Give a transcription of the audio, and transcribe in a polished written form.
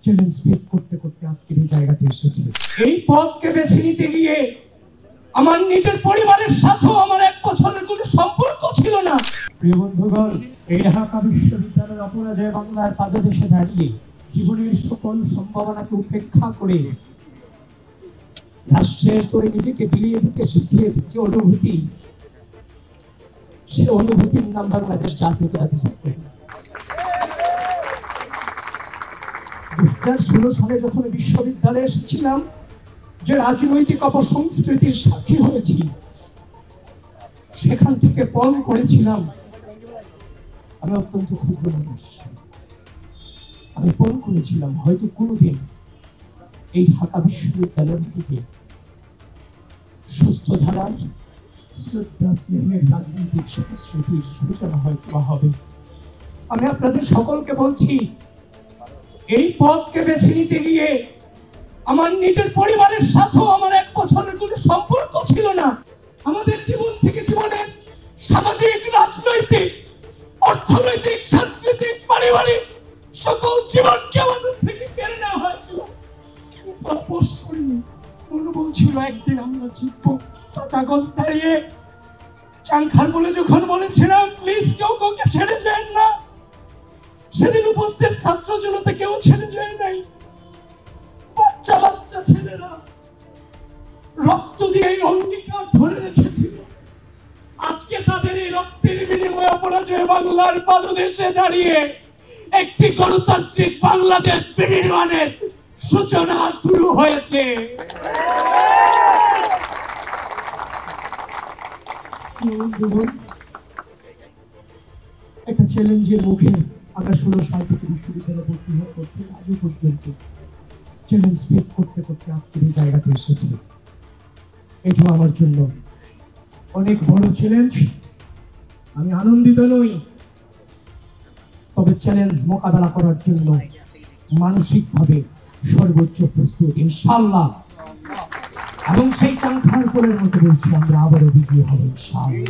Challenge face করতে করতে আজকের এই জায়গাতে এসেছি। এই পথকে বেছে নিতে গিয়ে আমার নিজের পরিবারের সাথেও আমার 1 বছরের কোনো সম্পর্ক ছিল না। প্রিয় বন্ধুগণ, এই ঢাকা বিশ্ববিদ্যালয়ের অপরাজয় বাংলার পাদদেশে দাঁড়িয়ে জীবনের সকল সম্ভাবনাকে উপেক্ষা করে রাষ্ট্রের করে নিজেকে বিলিয়ে দিতে শিখিয়েছে যে অনুভূতি, সে অনুভূতির নাম বাংলাদেশ জাতীয়তাবাদী ছাত্র। 2016 সালে যখন বিশ্ববিদ্যালয়ে এসেছিলাম, যে রাজনৈতিক অপসংস্কৃতির সাক্ষী হয়েছি, সেখান থেকে পণ করেছিলাম। আমি অত্যন্ত ক্ষুদ্র মানুষ, আমি পণ করেছিলাম হয়তো কোনোদিন এই ঢাকা বিশ্ববিদ্যালয় থেকে সুস্থ ধারার শ্রদ্ধা স্নেহের রাজনৈতিক সংস্কৃতির সূচনা হয়তো হবে। আমি আপনাদের সকলকে বলছি, এই পথকে বেছে নিতে গিয়ে আমার নিজের পরিবারের সাথেও আমার 1 বছরের কোনো সম্পর্ক ছিল না। আমাদের জীবন থেকে জীবনের সামাজিক, রাজনৈতিক, অর্থনৈতিক, সাংস্কৃতিক, পারিবারিক সকল জীবনকে আমাদের থেকে কেড়ে নেওয়া হয়েছিল। তাপস করিনি, মনোবল ছিল একদিন আমরা জিতবো। কাগজ দাঁড়িয়ে চাংখার বলে যখন বলেছিলাম প্লিজ কেউ কাউকে ছেড়ে যায় না, সেদিন উপস্থিত ছাত্র জনতা কেউ ছেড়ে যায় নাই। বাচ্চা বাচ্চা ছেলেরা রক্ত দিয়ে এই অঙ্গীকার ধরে রেখেছিল। আজকে তাদের এই রক্তের বিনিময়ে অপরাজয় বাংলার পাদদেশে দাঁড়িয়ে একটি গণতান্ত্রিক বাংলাদেশ বিনির্মাণের সূচনা শুরু হয়েছে। একটা চ্যালেঞ্জের মুখে আমরা 16 সাল থেকে বিশ্ববিদ্যালয়ে ভর্তি করতে আজও পর্যন্ত চ্যালেঞ্জ ফেস করতে করতে আজকের এই জায়গাতে এসেছি। এটা আমার জন্য অনেক বড় চ্যালেঞ্জ। আমি আনন্দিত নই, তবে চ্যালেঞ্জ মোকাবেলা করার জন্য মানসিকভাবে সর্বোচ্চ প্রস্তুত ইনশাআল্লাহ। এবং সেই কাঙ্ক্ষার ফলের মতো বলছি আমরা আবারও বিজয়ী হব ইনশাআল্লাহ।